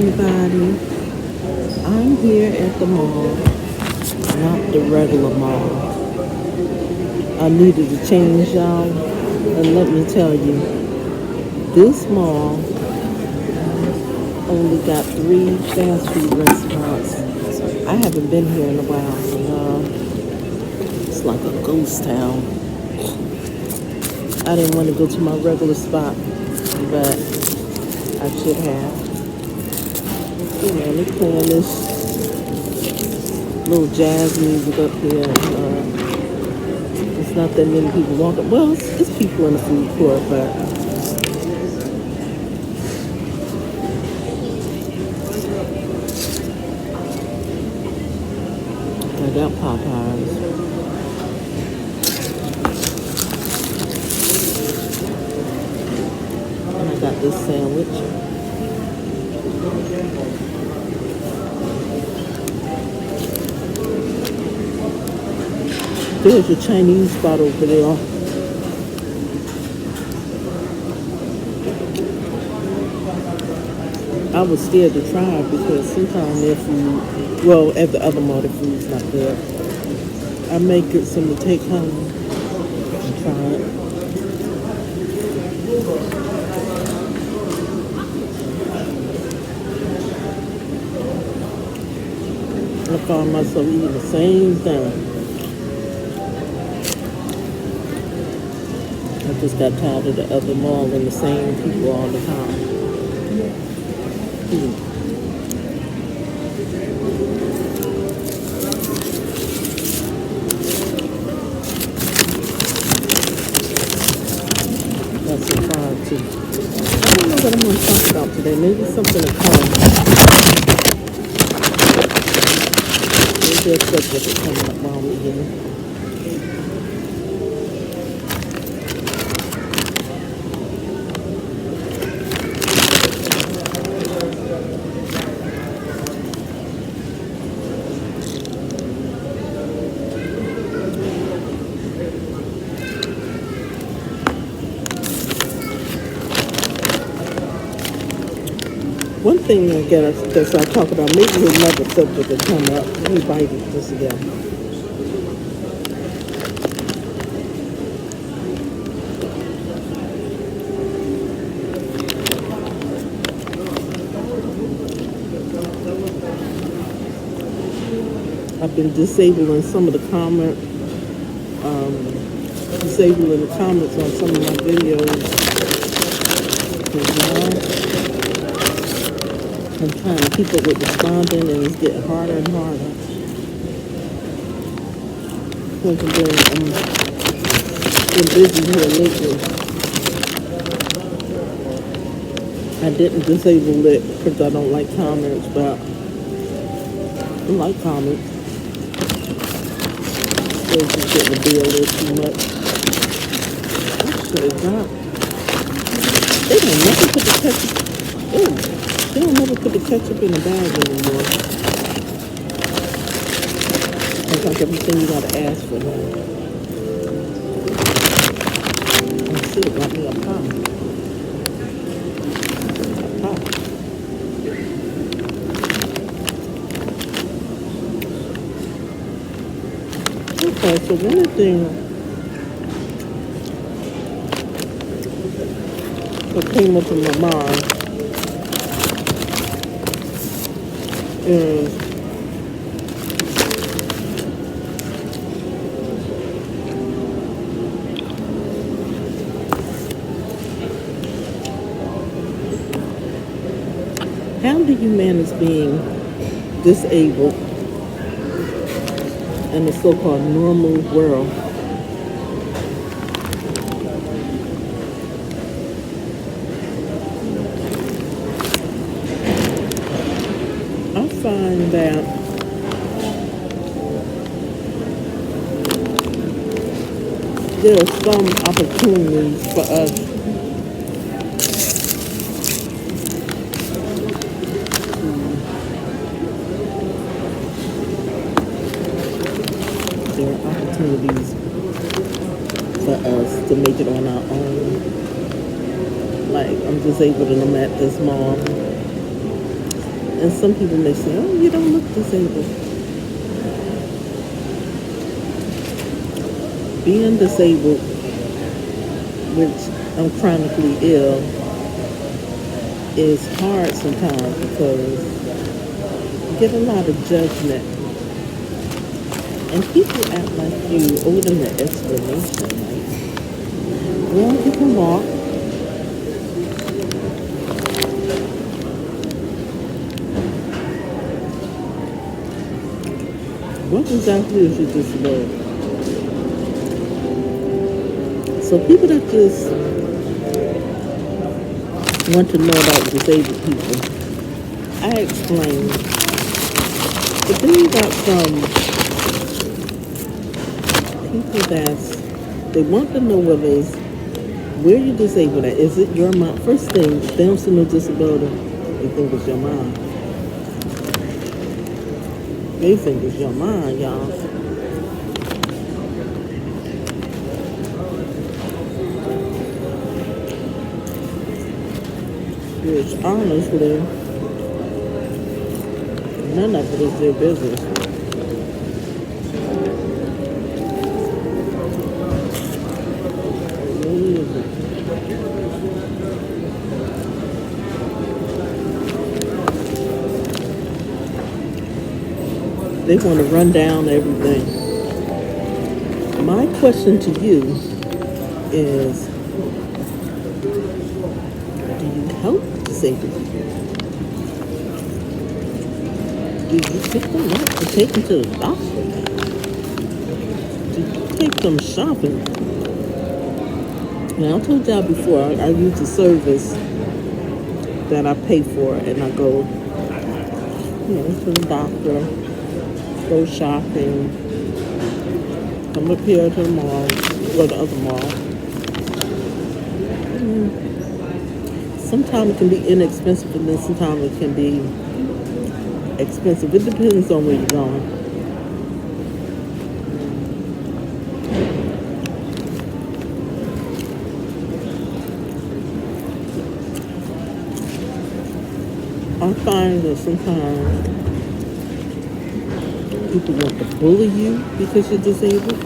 everybody. I'm here at the mall, not the regular mall. I needed to change, y'all, and let me tell you, this mall only got 3 fast food restaurants. I haven't been here in a while, so it's like a ghost town. I didn't want to go to my regular spot, but I should have. You know, they're playing this little jazz music up here. It's not that many people walking. Well, it's people in the food court, but I got Popeyes. And I got this sandwich. There's a Chinese spot over there. I was scared to try because sometimes their food, well, at the other mall, the food's not good. I may get some to take home and try it. I found myself eating the same thing. I just got tired of the other mall and the same people all the time. That's some fun too. I don't know what I'm going to talk about today. Maybe something to come. Maybe a subject is coming up while we're here. One thing I guess I talk about, maybe another subject that come up. Let me bite this again. I've been disabling some of the comments, disabling the comments on some of my videos. I'm trying to keep up with responding, and it's getting harder and harder. I've been busy here lately. I didn't disable it because I don't like comments, but I like comments. It's just getting to be a little too much. Actually, God, they don't never put the ketchup. Ew. They don't never put the ketchup in the bag anymore. It's like everything you gotta ask for now. Let's see, it got me a pop. Okay, so one thing that came up in my mind is how do you manage being disabled in the so-called normal world? I find that there are some opportunities for us to make it on our own. Like, I'm disabled and I'm at this mall. And some people may say, oh, you don't look disabled. Being disabled, which I'm chronically ill, is hard sometimes because you get a lot of judgment. And people act like you owe them an explanation. Like, well, you can walk. What exactly is your disability? So people that just want to know about disabled people, I explain. But then you got some people they want to know where you're disabled at. Is it your mind? First thing, they don't see no disability, they think it's your mind. They think it's your mind, y'all. Which, honestly, none of it is their business. It really isn't. They want to run down everything. My question to you is, do you help disabled people? Do you pick them up and take them to the doctor? Do you take them shopping? Now, I told y'all before, I use a service that I pay for, and I go, to the doctor, go shopping, come up here to the mall, or the other mall. Sometimes it can be inexpensive, and then sometimes it can be expensive. It depends on where you're going. I find that sometimes people want to bully you because you're disabled.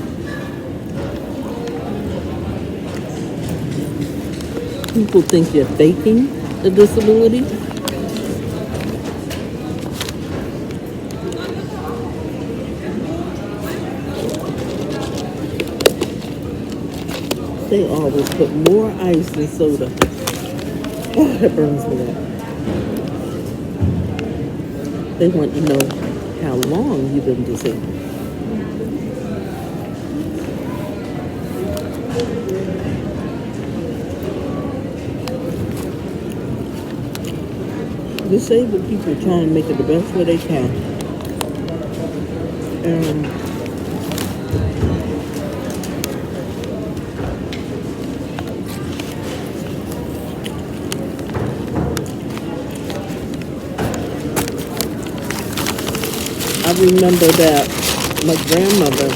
People think you're faking a disability. They always put more ice in soda. Oh, that burns me up. They want to know how long you've been disabled. Disabled people trying to make it the best way they can. I remember that my grandmother,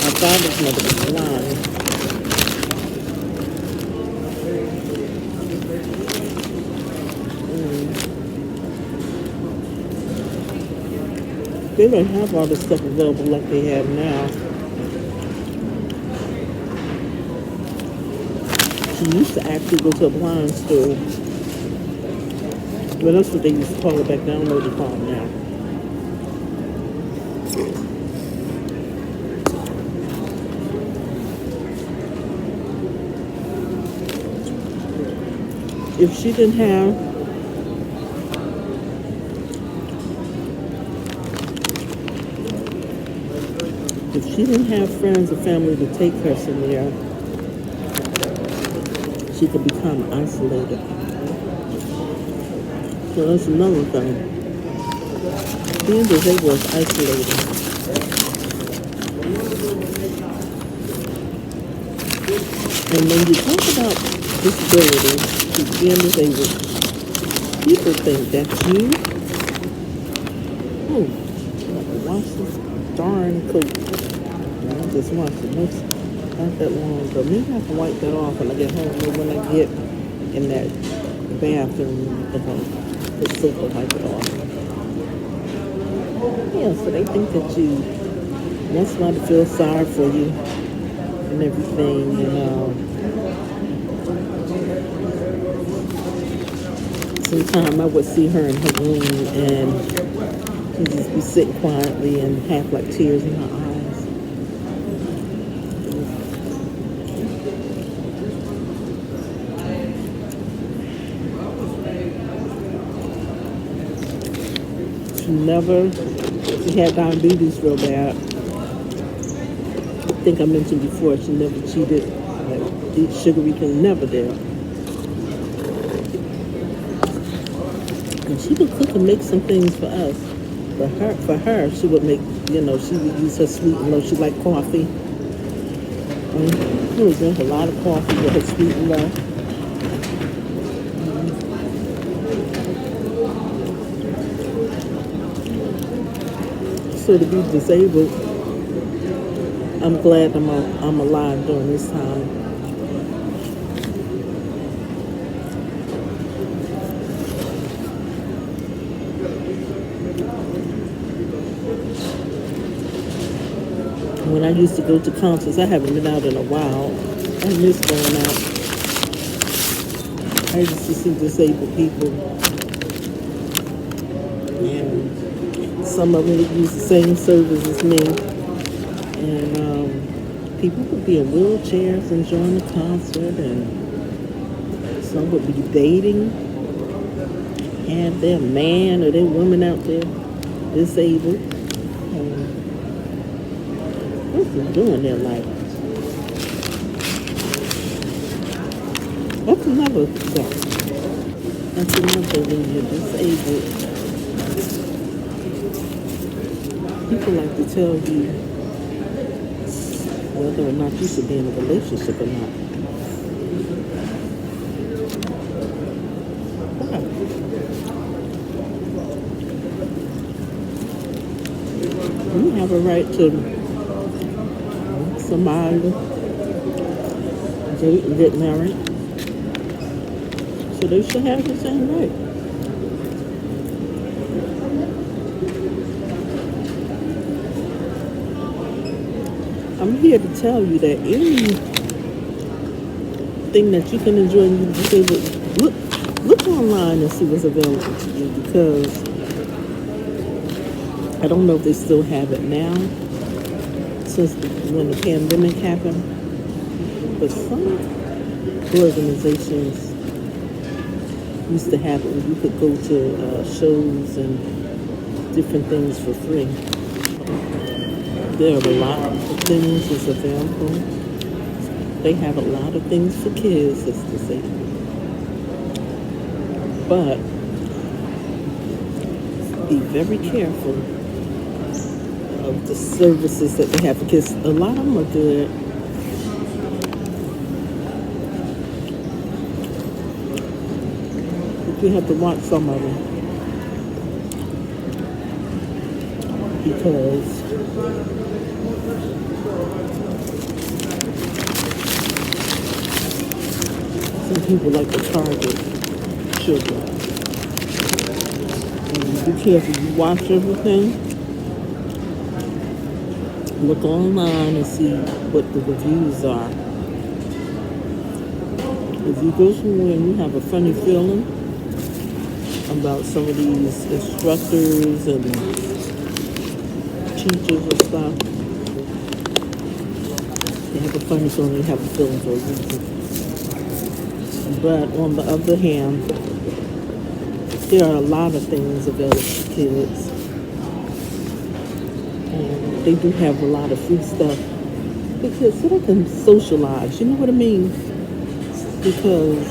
my father's mother, was blind. They don't have all this stuff available like they have now. She used to actually go to a blind store. Well, that's what they used to call it back then. I don't know what they call it now. If she didn't have friends or family to take her somewhere, she could become isolated. So that's another thing. Being disabled is isolating. And when you talk about disability, being disabled, people think that's you. Oh, I have to wash this darn coat. I just washed it. Not that long ago. Maybe I can wipe that off when I get home, or when I get in that bathroom. the silk will wipe it off. Yeah, so they think that you, that's why they feel sorry for you and everything. Sometimes I would see her in her room and she'd just be sitting quietly and have like tears in her eyes. She had diabetes real bad. I think I mentioned before, she never cheated. Like, eat sugary thing, never did. And she would cook and make some things for us. For her, she would make, she would use her sweet and low. She liked coffee. She would drink a lot of coffee with her sweet and low. So to be disabled, I'm glad I'm alive during this time. When I used to go to concerts, I haven't been out in a while. I miss going out. I used to see disabled people. And some of them would use the same service as me. And people would be in wheelchairs enjoying the concert, and some would be dating, have their man or their woman out there disabled. What's they doing their life? That's another thing. That's another when you're disabled. People like to tell you whether or not you should be in a relationship or not. Why? You have a right to meet somebody, date and get married. So they should have the same right. I'm here to tell you that anything that you can enjoy and you disabled, look online and see what's available to you, because I don't know if they still have it now since when the pandemic happened, but some organizations used to have it where you could go to shows and different things for free. There are a lot of things that's available. They have a lot of things for kids, as to say. But be very careful of the services that they have for kids. A lot of them are good. But you have to watch some of them. Because some people like to target children. And be careful. You watch everything. Look online and see what the reviews are. If you go somewhere and you have a funny feeling about some of these instructors and teachers and stuff, they have a funny feeling, you have a feeling for a reason. But on the other hand, there are a lot of things available for kids. And they do have a lot of free stuff because so they can socialize, you know what I mean? Because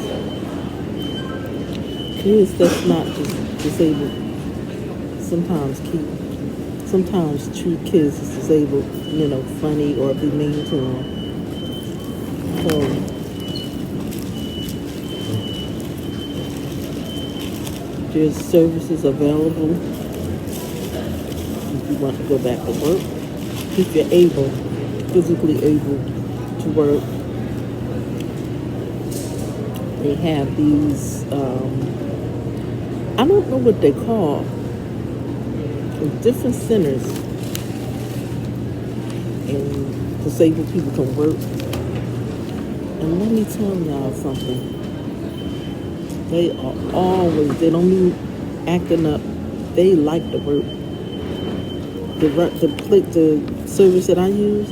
kids that's not disabled sometimes treat kids as disabled, funny or be mean to them. So there's services available if you want to go back to work, if you're physically able to work. They have these I don't know what they call different centers, and disabled people can work. And let me tell y'all something. They are always, they don't be acting up. They like to work. The service that I use,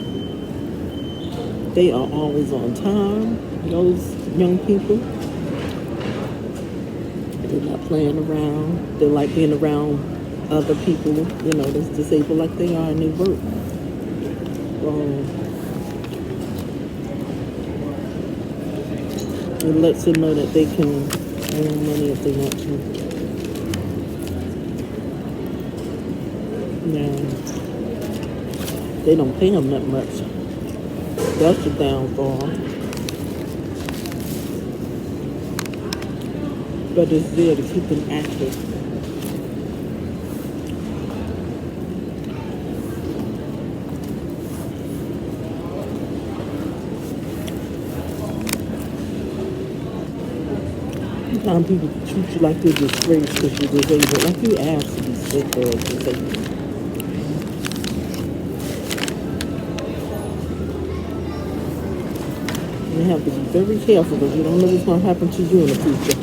they are always on time. Those young people, they're not playing around. They like being around other people, that's disabled like they are, and they work. It lets them know that they can earn money if they want to. Now, they don't pay them that much. That's the downfall. But it's there to keep them active. Sometimes people treat you like they're disgraced because you're disabled. Like you asked to be sick or disabled. You have to be very careful because you don't know what's going to happen to you in the future.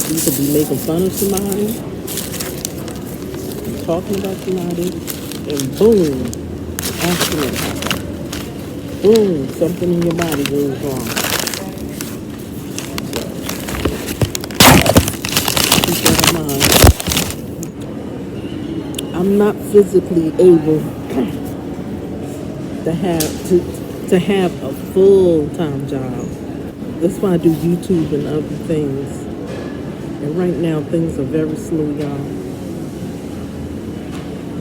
You could be making fun of somebody, talking about somebody, and boom, accident happens. Boom, something in your body goes wrong. Keep that in mind. I'm not physically able to have a full-time job. That's why I do YouTube and other things. And right now, things are very slow, y'all.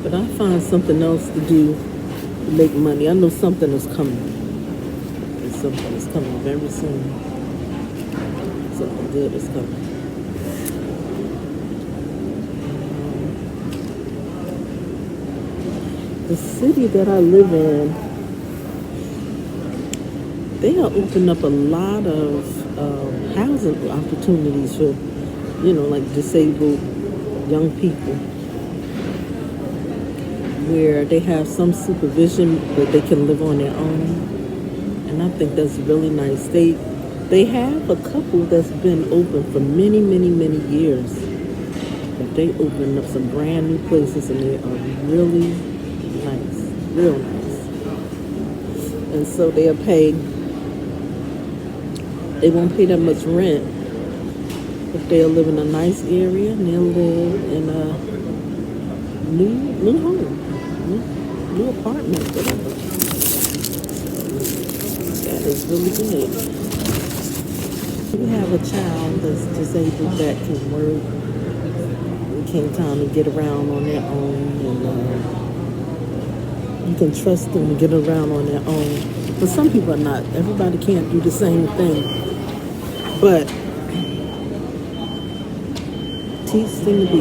But I find something else to do to make money. I know something is coming. And something is coming very soon. Something good is coming. The city that I live in, they are opening up a lot of housing opportunities for, like disabled young people, where they have some supervision, but they can live on their own. And I think that's really nice. They have a couple that's been open for many, many, many years. But they opened up some brand new places, and they are really nice, real nice. And so they won't pay that much rent if they'll live in a nice area, and they'll live in a new home, new apartment, whatever. That is really good. We have a child that's disabled that can work, and can kind of get around on their own, and you can trust them to get around on their own. But some people are not. Everybody can't do the same thing. But teach them to be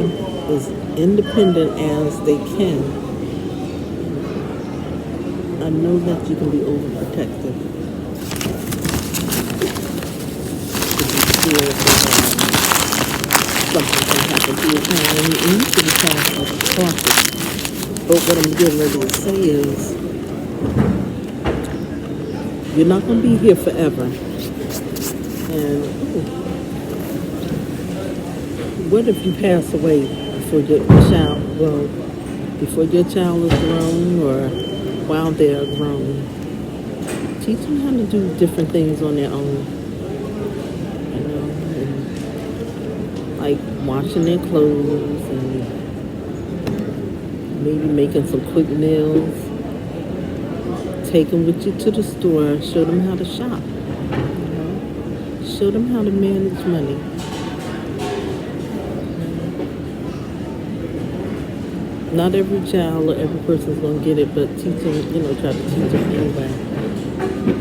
as independent as they can. I know that you can be overprotective. Something can happen to your child, and you should be trying to cross it. But what I'm getting ready to say is, you're not going to be here forever. And what if you pass away before your child is grown, or while they're grown? Teach them how to do different things on their own. And like washing their clothes, and maybe making some quick meals. Take them with you to the store. Show them how to shop. Show them how to manage money. Not every child or every person is going to get it, but teach them, try to teach them anyway.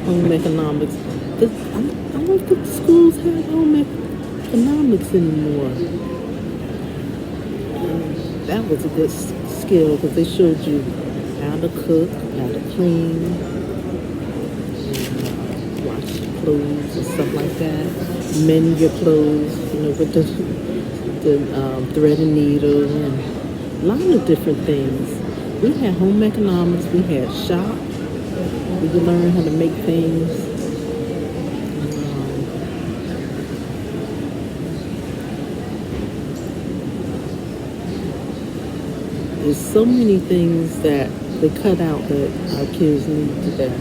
Home economics. I don't think the schools have home economics anymore. That was a good skill because they showed you how to cook, how to clean, wash clothes and stuff like that. Mend your clothes, with could thread and needle and a lot of different things. We had home economics, we had shop, we could learn how to make things. There's so many things that they cut out that our kids need today.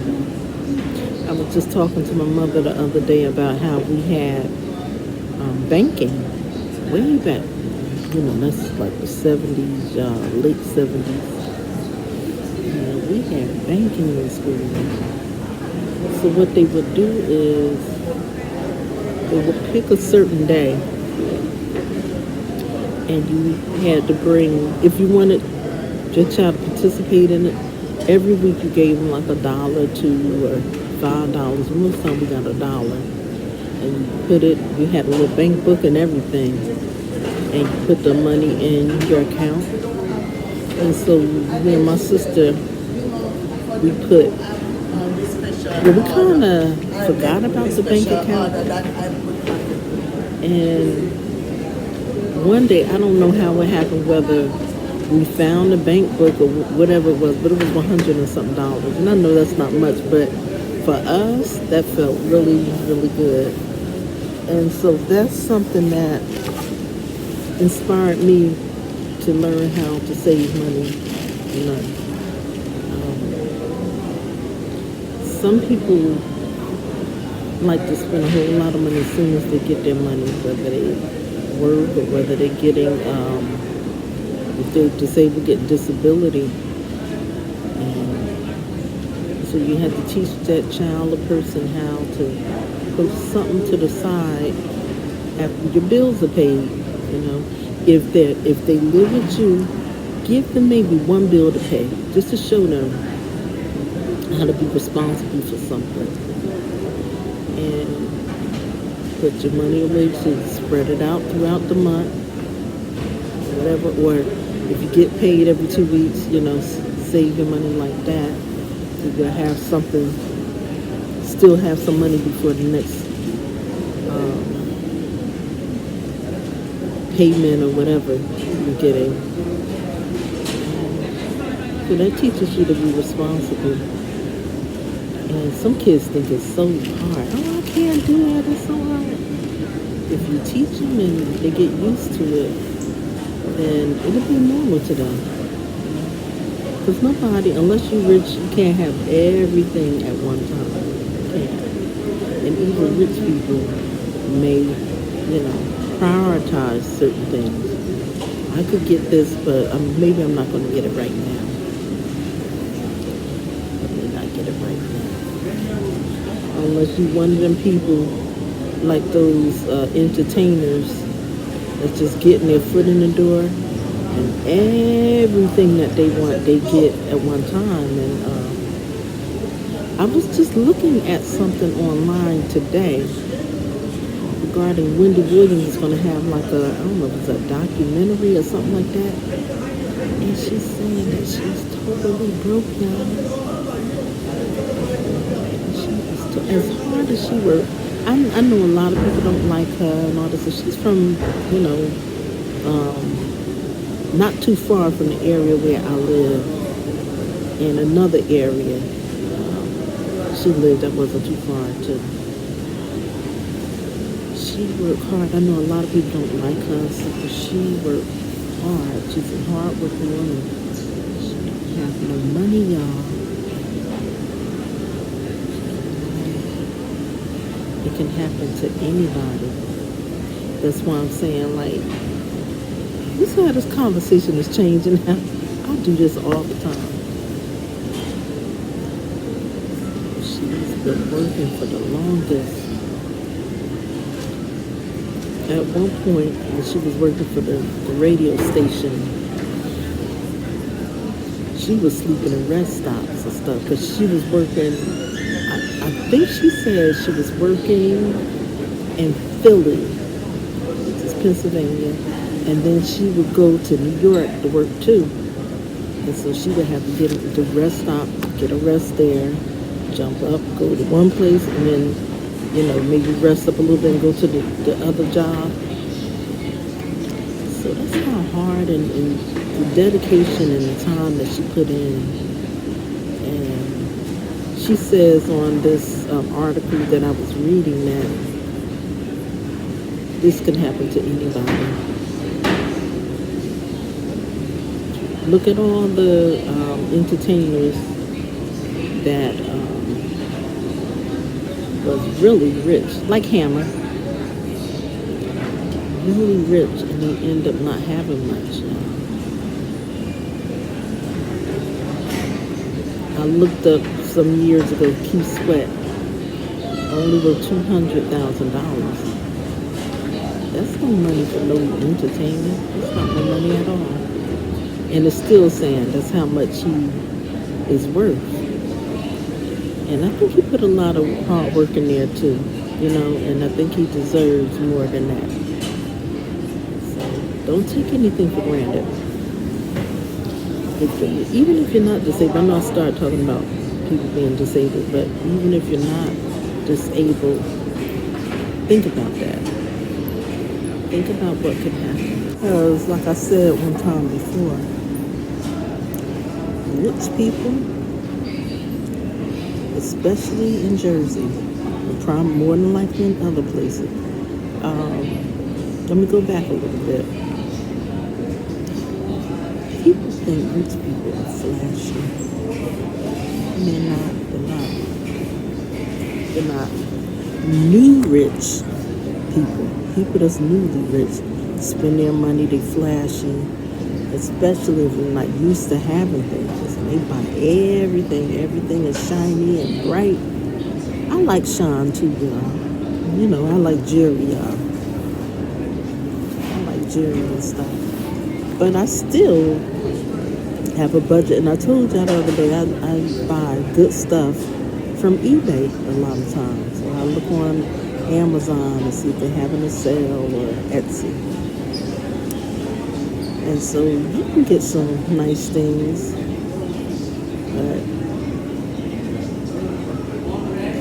I was just talking to my mother the other day about how we had banking way back. You know, that's like the 70s, late 70s. We had banking in school. So what they would do is they would pick a certain day, and you had to bring, if you wanted your child to participate in it, every week you gave them like $1, $2, or $5. Most time we got $1. And you put it, you had a little bank book and everything, and you put the money in your account. And so me and my sister, we kind of forgot about the bank account. And one day, I don't know how it happened, whether we found a bank book or whatever it was, but it was $100 and something. And I know that's not much, but for us, that felt really, really good. And so that's something that inspired me to learn how to save money. You know, some people like to spend a whole lot of money as soon as they get their money, whether they work or whether they're getting, if they're disabled, get disability. And so you have to teach that child or person how to put something to the side after your bills are paid. You know, if they live with you, give them maybe one bill to pay, just to show them how to be responsible for something. And put your money away to spread it out throughout the month, whatever. Or if you get paid every 2 weeks, you know, save your money like that. So you'll have something, still have some money before the next payment or whatever you're getting. So that teaches you to be responsible. And some kids think it's so hard. Oh, I can't do that, it's so hard. If you teach them and they get used to it, then it'll be normal to them. Because nobody, unless you're rich, you can't have everything at one time. You can't. And even rich people may, you know, prioritize certain things. I could get this, but maybe I'm not going to get it right now. I may not get it right now. Unless you're one of them people like those entertainers that's just getting their foot in the door, and everything that they want, they get at one time. And I was just looking at something online today regarding Wendy Williams is going to have like a, I don't know if it's a documentary or something like that. And she's saying that she's totally broke now. As hard as she worked, I know a lot of people don't like her and all this. So she's from, you know, not too far from the area where I live. In another area, she lived that wasn't too far too. She worked hard. I know a lot of people don't like her, but she worked hard. She's a hard-working woman. She don't have no money, y'all. It can happen to anybody. That's why I'm saying, like, this is how this conversation is changing now. I do this all the time. She's been working for the longest. At one point, when she was working for the radio station, she was sleeping in rest stops and stuff because she was working. I think she said she was working in Philly, which is Pennsylvania, and then she would go to New York to work too. And so she would have to get to rest stop, get a rest there, jump up, go to one place, and then, you know, maybe rest up a little bit and go to the other job. So that's how hard and the dedication and the time that she put in. And she says on this article that I was reading that this can happen to anybody. Look at all the entertainers that was really rich, like Hammer, really rich, and they end up not having much. I looked up some years ago, Keith Sweat only worth $200,000. That's no money for no entertainment. That's not no money at all. And it's still saying that's how much he is worth. And I think he put a lot of hard work in there too, you know, and I think he deserves more than that. So don't take anything for granted. Even if you're not disabled, I'm not start talking about people being disabled, but even if you're not disabled, think about that. Think about what could happen. Because like I said one time before, rich people, especially in Jersey, and probably more than likely in other places. Let me go back a little bit. People think rich people are flashy. And they're not new rich people. People that's newly rich spend their money, they flashy, especially if they're not used to having things. And they buy everything. Everything is shiny and bright. I like shine too, y'all. You know, I like jewelry, y'all. I like jewelry and stuff. But I still have a budget. And I told y'all the other day, I buy good stuff from eBay a lot of times. So I look on Amazon and see if they're having a sale or Etsy. And so you can get some nice things. But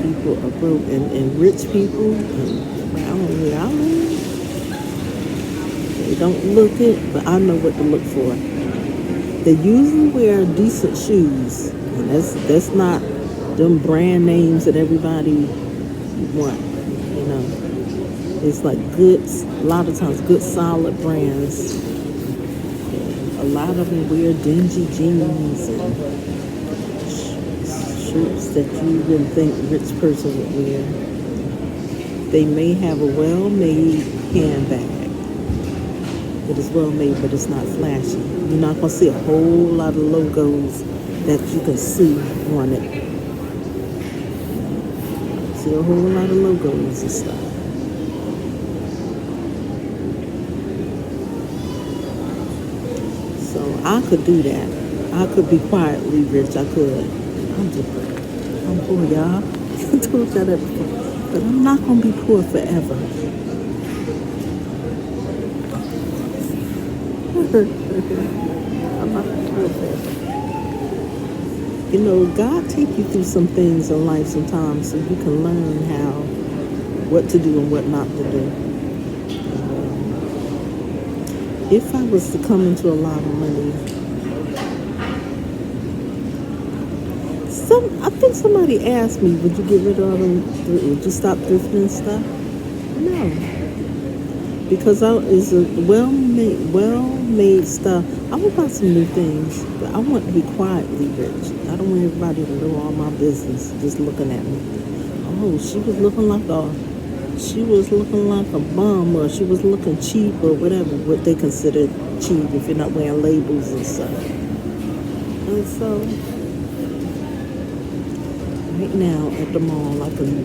people are broke and rich people around reality, they don't look it, but I know what to look for. They usually wear decent shoes. And that's not them brand names that everybody want. You know, it's like good, a lot of times good solid brands. A lot of them wear dingy jeans and shirts that you wouldn't think a rich person would wear. They may have a well-made handbag. It is well-made, but it's not flashy. You're not going to see a whole lot of logos that you can see on it. See a whole lot of logos and stuff. So I could do that. I could be quietly rich. I could. I'm poor, y'all. I told y'all that before. But I'm not going to be poor forever. I'm not going to be poor forever. You know, God take you through some things in life sometimes so you can learn what to do and what not to do. If I was to come into a lot of money, I think somebody asked me, would you get rid of them? Would you stop thrifting and stuff? No. Because it's a well-made stuff. I would buy some new things, but I want to be quietly rich. I don't want everybody to know all my business just looking at me. Oh, she was looking like a bum, or she was looking cheap, or whatever, what they consider cheap if you're not wearing labels and stuff. And so right now at the mall, I can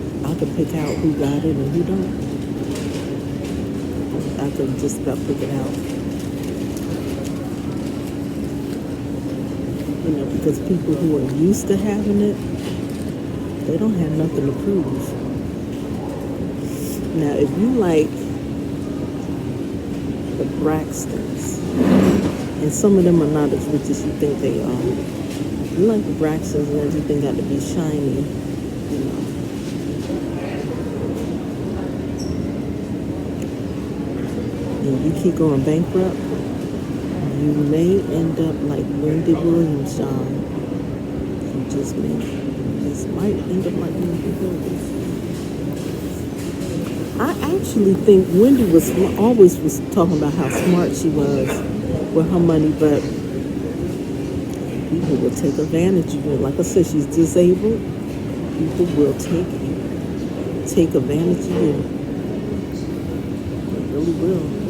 pick out who got it and who don't. I can just about pick it out. You know, because people who are used to having it, they don't have nothing to prove. Now, if you like the Braxtons, and some of them are not as rich as you think they are. If you like the Braxtons and everything got to be shiny, you know. And you keep going bankrupt, You may end up like Wendy Williams, y'all. You just might end up like Wendy Williams. I actually think Wendy always was talking about how smart she was with her money, but people will take advantage of it. Like I said, she's disabled. People will take advantage of you. They really will.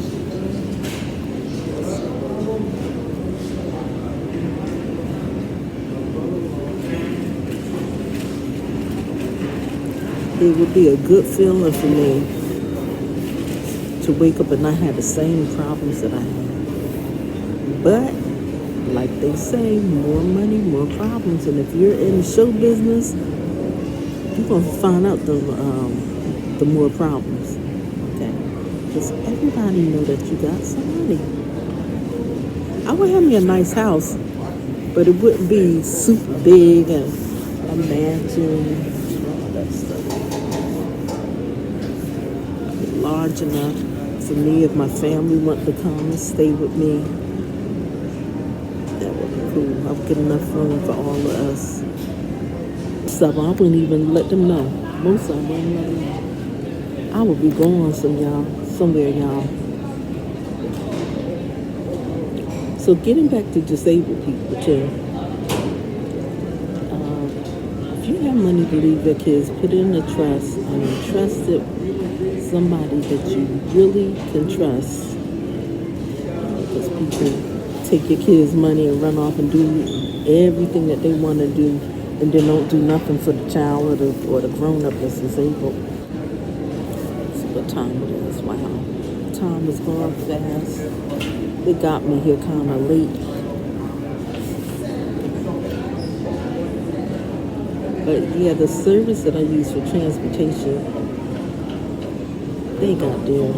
It would be a good feeling for me to wake up and not have the same problems that I have. But, like they say, more money, more problems. And if you're in the show business, you're going to find out the more problems. Okay? Because everybody know that you got some money. I would have me a nice house, but it wouldn't be super big and a mansion. Large enough for me if my family want to come and stay with me. That would be cool. I would get enough room for all of us. So I wouldn't even let them know. Most of them wouldn't let them know. I would be going somewhere, y'all. So getting back to disabled people too. If you have money to leave your kids, put it in a trust and entrust it somebody that you really can trust, because people take your kids' money and run off and do everything that they want to do, and then don't do nothing for the child or the grown-up that's disabled. See what time it is. Wow, time is going fast. They got me here kind of late, but yeah, the service that I use for transportation, they got their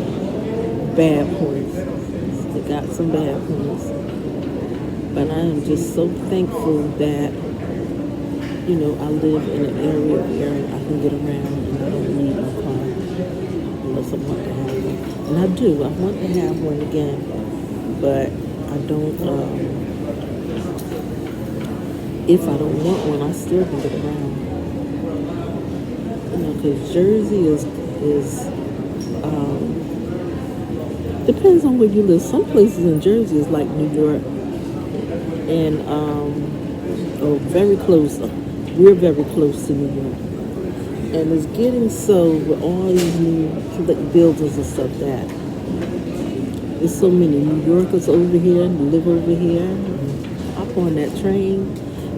bad points. They got some bad points. But I am just so thankful that, I live in an area where I can get around and I don't need my car unless I want to have one. And I do. I want to have one again. But I don't, if I don't want one, I still can get around. Because Jersey is depends on where you live. Some places in Jersey is like New York, and very close. We're very close to New York, and it's getting so with all these new buildings and stuff that there's so many New Yorkers over here and live over here. Up on that train,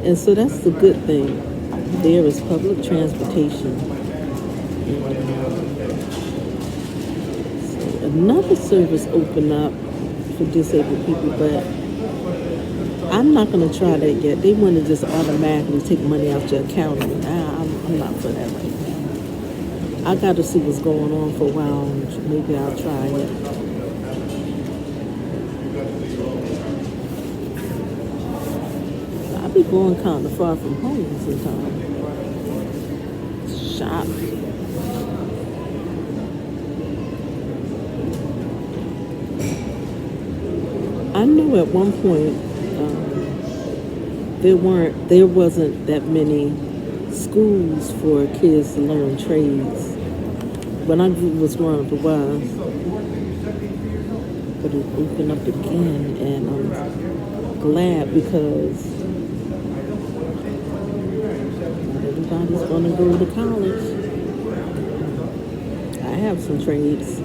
and so that's the good thing. There is public transportation. Another service opened up for disabled people, but I'm not going to try that yet. They want to just automatically take money out your account. I'm not for that right now. I got to see what's going on for a while, and maybe I'll try it. I'll be going kind of far from home sometimes. Shop. I know at one point there wasn't that many schools for kids to learn trades. When I was growing up, it was, but it opened up again, and I'm glad because not everybody's going to go to college. I have some trades.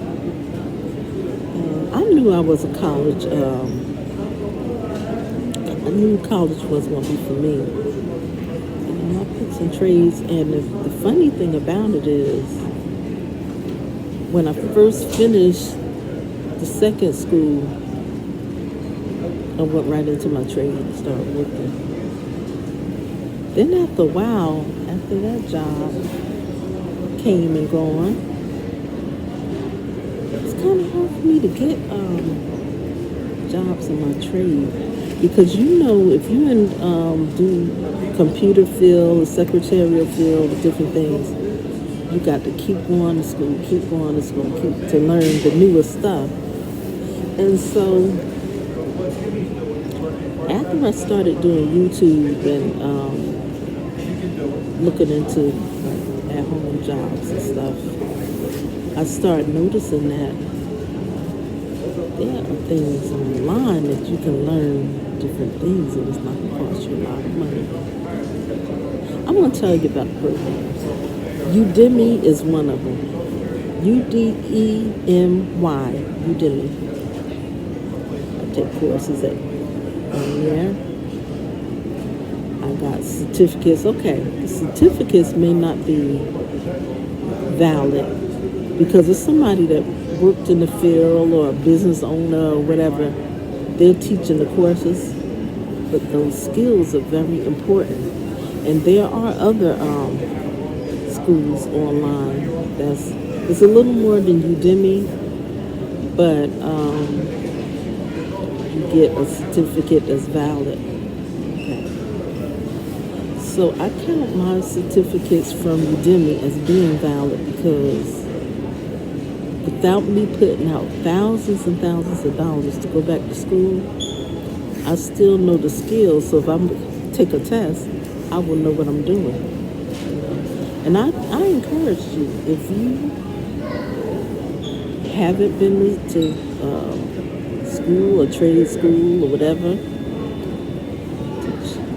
I knew I was a college. I knew college was going to be for me. And I picked some trades, and the funny thing about it is, when I first finished the second school, I went right into my trade and started working. Then after a while, after that job came and gone, it's kind of hard for me to get jobs in my trade, because if you do computer field, secretarial field, different things, you got to keep going to school, to learn the newest stuff. And so After I started doing YouTube and looking into at-home jobs and stuff, I started noticing that there are things online that you can learn different things and it's not going to cost you a lot of money. I'm going to tell you about programs. Udemy is one of them. Udemy. Udemy. I take courses on there. I got certificates. Okay, the certificates may not be valid because it's somebody that worked in the field or a business owner or whatever. They're teaching the courses, but those skills are very important. And there are other schools online it's a little more than Udemy, but you get a certificate that's valid. Okay. So I count my certificates from Udemy as being valid because without me putting out thousands and thousands of dollars to go back to school, I still know the skills. So if I take a test, I will know what I'm doing. And I encourage you, if you haven't been to school or trade school or whatever,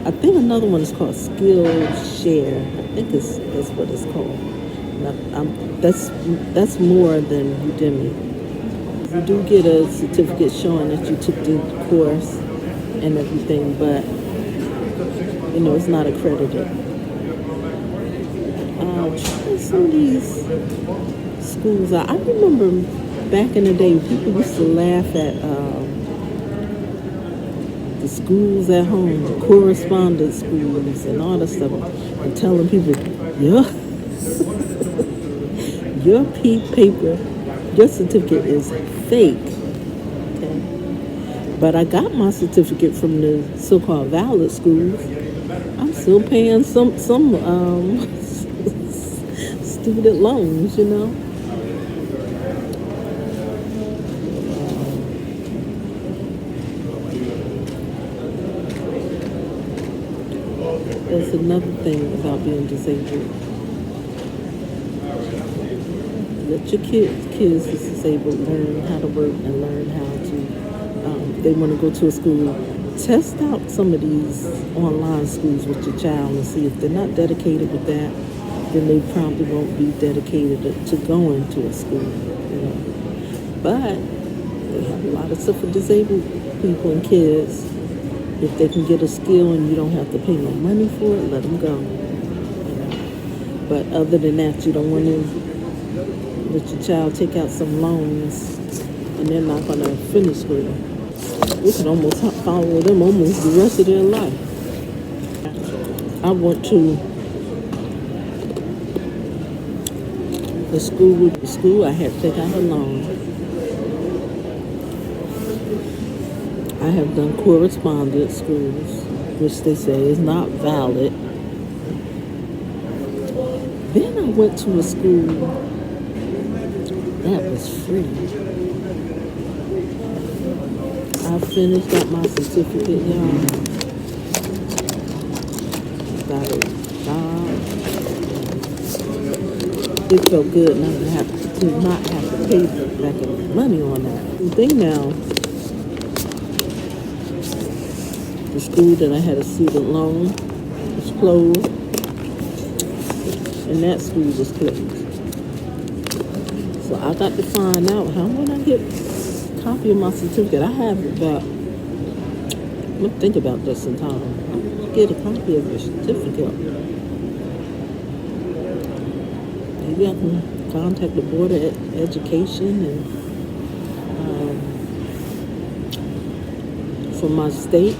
I think another one is called Skillshare. I think that's what it's called. That's more than Udemy. You do get a certificate showing that you took the course and everything, but it's not accredited. Try some of these schools out. I remember back in the day, people used to laugh at the schools at home, the correspondence schools, and all that stuff, and telling people, your paper, your certificate is fake. Okay, but I got my certificate from the so-called valid schools. I'm still paying some student loans, That's another thing about being disabled. Let your kids that's disabled learn how to work and learn how to, they want to go to a school. Test out some of these online schools with your child and see if they're not dedicated with that, then they probably won't be dedicated to going to a school, But they have a lot of stuff for disabled people and kids. If they can get a skill and you don't have to pay no money for it, let them go. But other than that, you don't want to let your child take out some loans and they're not going to finish school. We can almost follow them almost the rest of their life. I went to the school. I had to take out a loan. I have done correspondence schools, which they say is not valid. Then I went to a school that was free. I finished up my certificate, y'all. Got a job. It felt good not to have to pay back money on that. The thing now, the school that I had a student loan was closed, and that school was closed. So I got to find out how would I get a copy of my certificate. I have it, but I'm gonna think about this in time. I'm gonna get a copy of your certificate. Maybe I can contact the Board of Education and from my state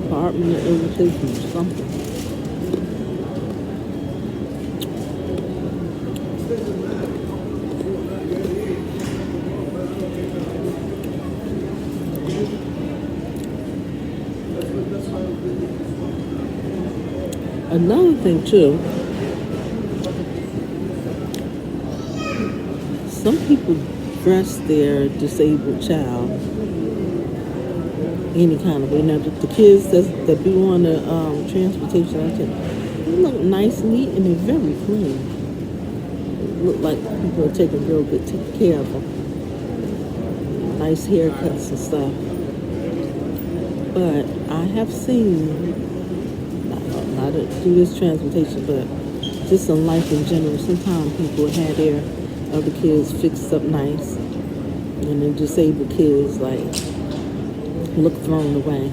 Department of Education or something. Another thing too, some people dress their disabled child any kind of way. Now, the kids that be on the transportation, I think they look nice, neat, and they're very clean. They look like people are taking real good care of them. Nice haircuts and stuff. But I have seen, not through this transportation, but just in life in general, sometimes people had their other kids fixed up nice, and then disabled kids like look thrown away.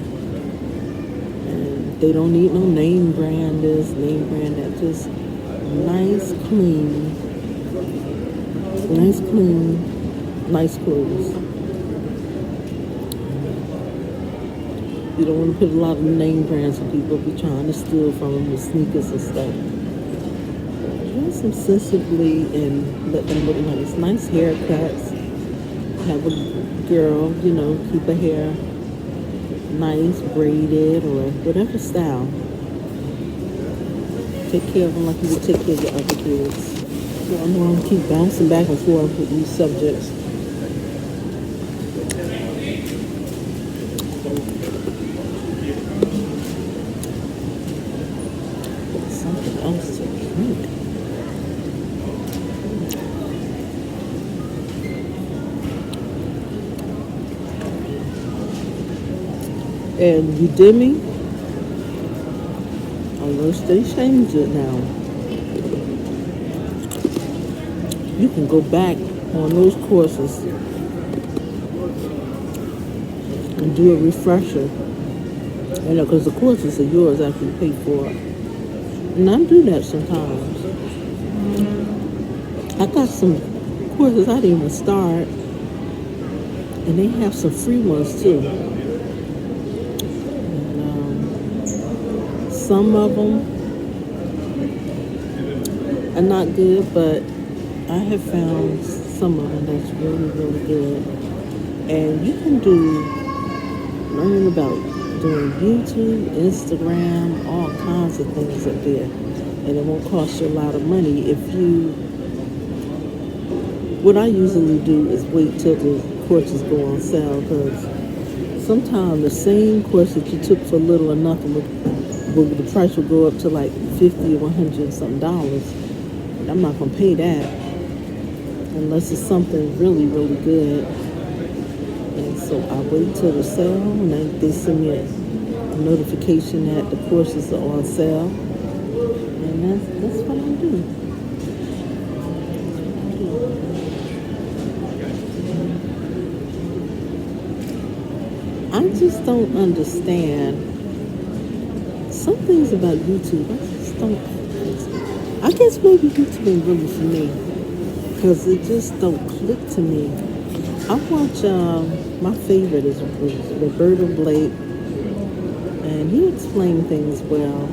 And they don't need no name brand this, name brand that. Just nice, clean, nice clothes. You don't want to put a lot of name brands on people be trying to steal from them with sneakers and stuff. Dress them sensibly and let them look nice. Nice haircuts. Have a girl, keep her hair nice, braided, or whatever style. Take care of them like you would take care of your other kids. So I'm going to keep bouncing back and forth with these subjects. Something else to drink. And Udemy, unless they change it now, you can go back on those courses and do a refresher. Because the courses are yours after you pay for it. And I do that sometimes. I got some courses I didn't even start, and they have some free ones too. Some of them are not good, but I have found some of them that's really, really good. And you can learn about doing YouTube, Instagram, all kinds of things up there. And it won't cost you a lot of money what I usually do is wait till the courses go on sale, because sometimes the same course that you took for little or nothing the price will go up to like $50 or $100 something dollars. I'm not gonna pay that unless it's something really, really good. And so I wait till the sale, and then they send me a notification that the courses are on sale, and that's what I do. I just don't understand some things about YouTube. I just don't. I guess maybe YouTube ain't really for me, because it just don't click to me. I watch. My favorite is Roberto Blake, and he explains things well.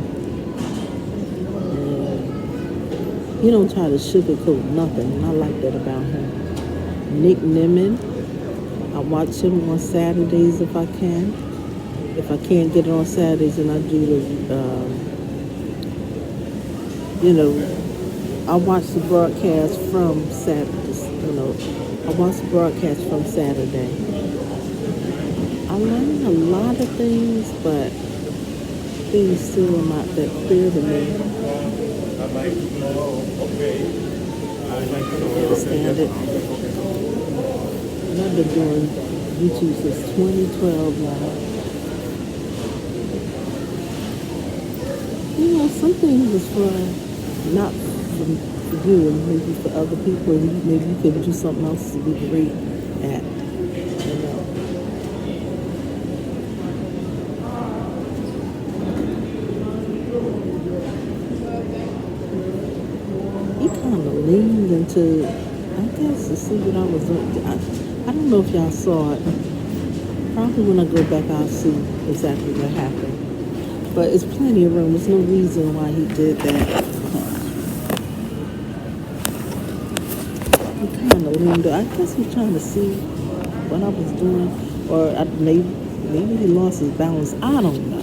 And he don't try to sugarcoat nothing, and I like that about him. Nick Nimmin, I watch him on Saturdays if I can. If I can't get it on Saturdays, and I do I watch the broadcast from Saturday. I watch the broadcast from Saturday. I learned a lot of things, but things still are not that clear to me. I understand it. And I've been doing YouTube since 2012 now. Some things is not for you, and maybe for other people, and maybe you could do something else to be great at. He kind of leaned into, I guess, to see what I was doing. I don't know if y'all saw it. Probably when I go back, I'll see exactly what happened. But it's plenty of room. There's no reason why he did that. He kind of leaned. I guess he's trying to see what I was doing, or maybe he lost his balance. I don't know.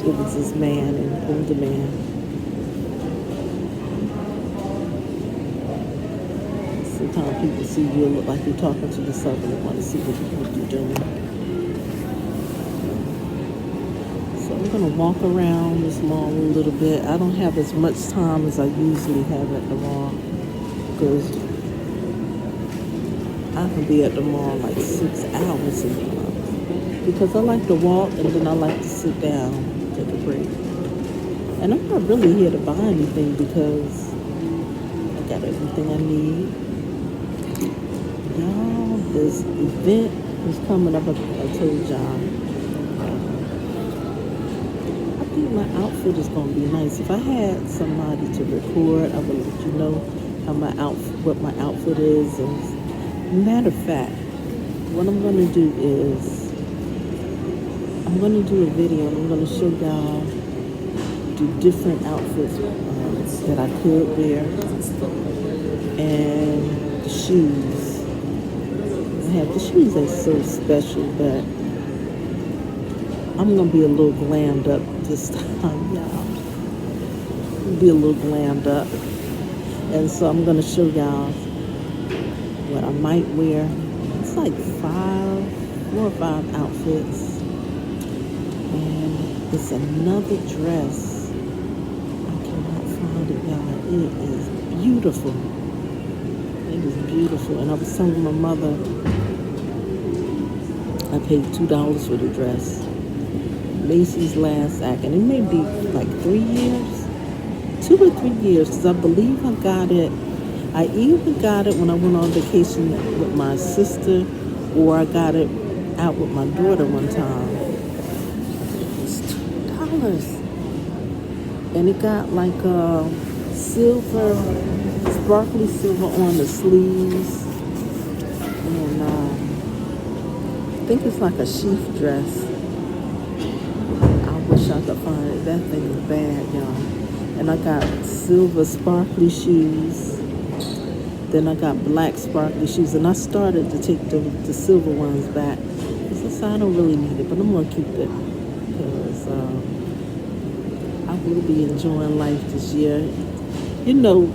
It was this man, an older man. sometimes people see you look like you're talking to yourself and they want to see what you're doing. So I'm going to walk around this mall a little bit. I don't have as much time as I usually have at the mall because I can be at the mall like 6 hours a month because I like to walk and then I like to sit down, take a break. And I'm not really here to buy anything because I got everything I need. Y'all, this event is coming up. I told y'all. I think my outfit is going to be nice. If I had somebody to record, I would let you know how what my outfit is. And matter of fact, what I'm going to do is I'm going to do a video and I'm going to show y'all the different outfits that I could wear and the shoes. The shoes ain't so special, but I'm going to be a little glammed up this time, y'all. Be a little glammed up. And so I'm going to show y'all what I might wear. It's like 4 or 5 outfits. And it's another dress. I cannot find it, y'all. It is beautiful. It is beautiful. And I was telling my mother, I paid $2 for the dress. Macy's last act. And it may be like 3 years. 2 or 3 years. Because I believe I got it. I either got it when I went on vacation with my sister, or I got it out with my daughter one time. It's $2. And it got like silver, sparkly silver on the sleeves. And I think it's like a sheath dress. I wish I could find it. That thing is bad, y'all. And I got silver sparkly shoes. Then I got black sparkly shoes, and I started to take the silver ones back. Because I don't really need it, but I'm going to keep it. Because I will be enjoying life this year. You know,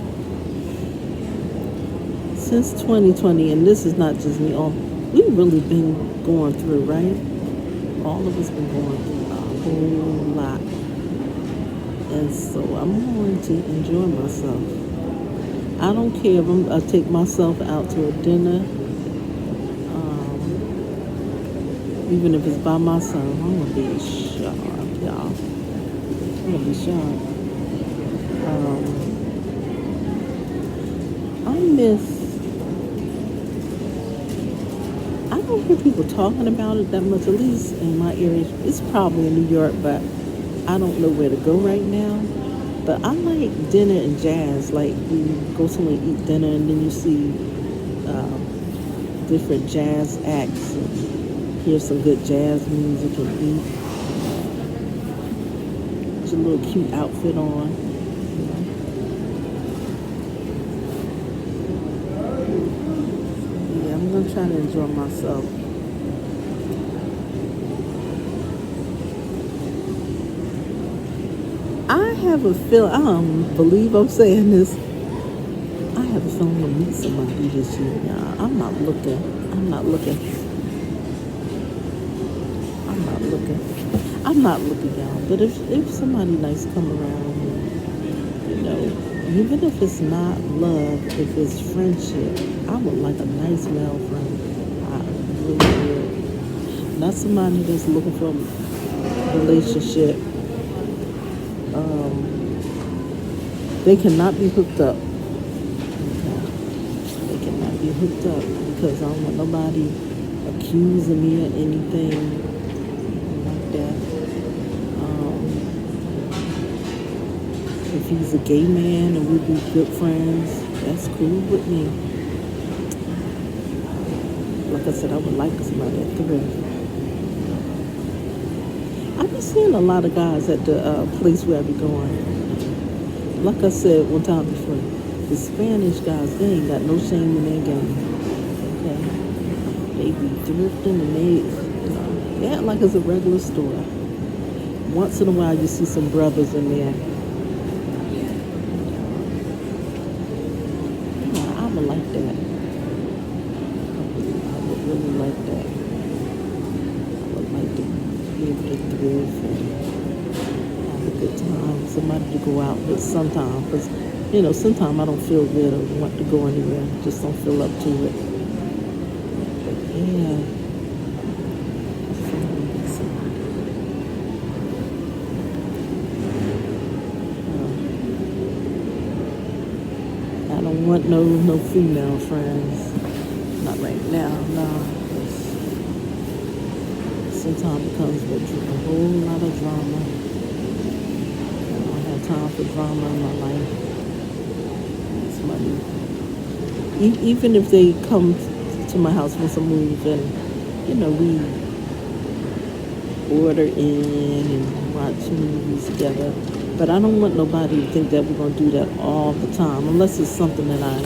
since 2020, and this is not just me, we've really been going through, right? All of us been going through a whole lot. And so I'm going to enjoy myself. I don't care if I take myself out to a dinner, even if it's by myself. I'm going to be sharp, y'all. I'm going to be sharp. I don't hear people talking about it that much, at least in my area. It's probably in New York, but I don't know where to go right now. But I like dinner and jazz. Like you go somewhere and eat dinner and then you see different jazz acts and hear some good jazz music and eat. Get your little cute outfit on. Yeah, I'm going to try to enjoy myself. I have a feeling, I don't believe I'm saying this, I have a feeling I'm going to meet somebody this year, y'all. I'm not looking, y'all. But if somebody nice come around, you know, even if it's not love, if it's friendship, I would like a nice male friend. I really would. Not somebody that's looking for a relationship. They cannot be hooked up. Okay. They cannot be hooked up because I don't want nobody accusing me of anything like that. If he's a gay man and we'll be good friends, that's cool with me. Like I said, I would like somebody at ThredUP. I've been seeing a lot of guys at the place where I be going. Like I said one time before, the Spanish guys, they ain't got no shame in their game. Okay? They be thrifting and they act like it's a regular store. Once in a while you see some brothers in there. I would like that. able to thrift and have a good time. Somebody to go out with sometime, because sometimes I don't feel good or want to go anywhere. Just don't feel up to it. Yeah. I don't want no female friends. Not right now, no. Sometimes it comes with a whole lot of drama. I don't have time for drama in my life. It's money. Even if they come to my house once I move and, we order in and watch movies together. But I don't want nobody to think that we're going to do that all the time, unless it's something that I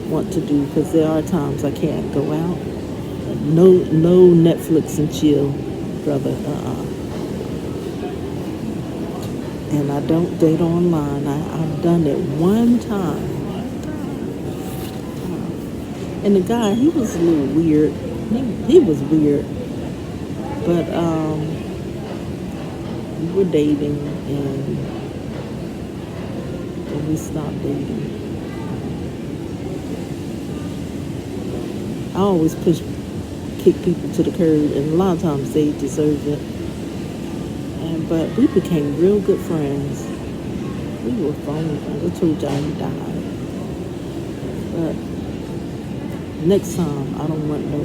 want to do, because there are times I can't go out. No Netflix and chill, brother. And I don't date online. I've done it one time. And the guy, he was a little weird. He was weird. But we were dating and we stopped dating. I always kick people to the curb, and a lot of times they deserve it. But we became real good friends. We were phone friends. I told y'all he died. But next time, I don't want no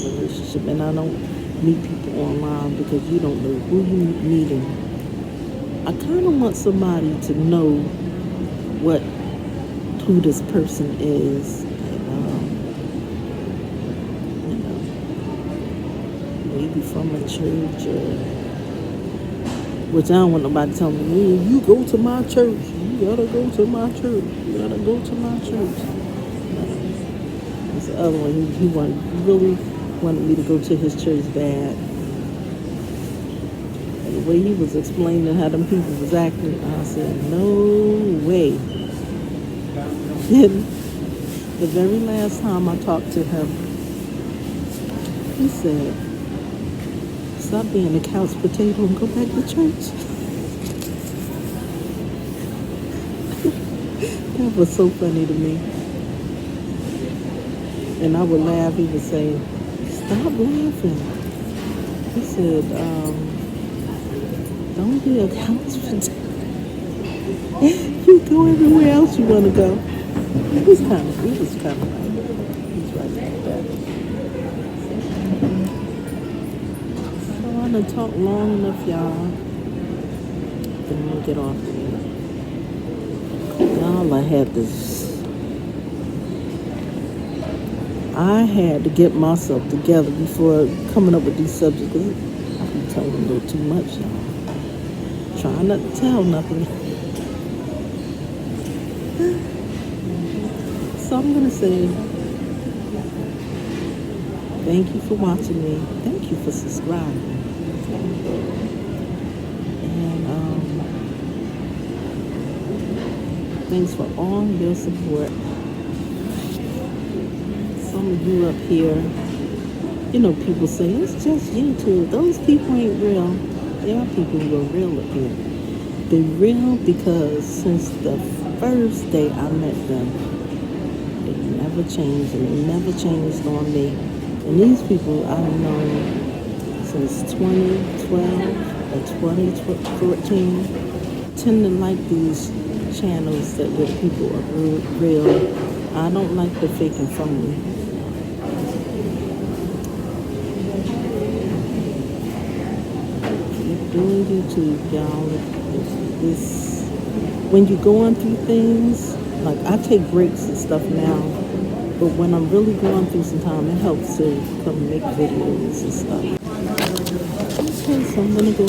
relationship, and I don't meet people online because you don't know who you're meeting. I kind of want somebody to know who this person is, and maybe from a church, which I don't want nobody telling me, you go to my church, you gotta go to my church, you gotta go to my church. There's the other one, he really wanted me to go to his church bad. And the way he was explaining how them people was acting, I said, no way. Then the very last time I talked to him, he said, stop being a couch potato and go back to church. That was so funny to me. And I would laugh, he would say, stop laughing. He said, don't be a couch potato. You go everywhere else you want to go. He was kind of right. He's right like that. So I done talked long enough, y'all. Then we'll get off here. Y'all, I had to get myself together before coming up with these subjects, because I've been telling a little too much, y'all. Trying not to tell nothing. So I'm going to say thank you for watching me. Thank you for subscribing. And thanks for all your support. Some of you up here, people say, it's just YouTube. Those people ain't real. There are people who are real up here. They're real because since the first day I met them, they never changed, and they never changed on me. And these people I've known since 2012 or 2014 tend to like these channels where people are real. I don't like the fake and phony. Keep doing YouTube, y'all. When you're going through things, like I take breaks and stuff now, but when I'm really going through some time, it helps to come make videos and stuff. Okay, so I'm gonna go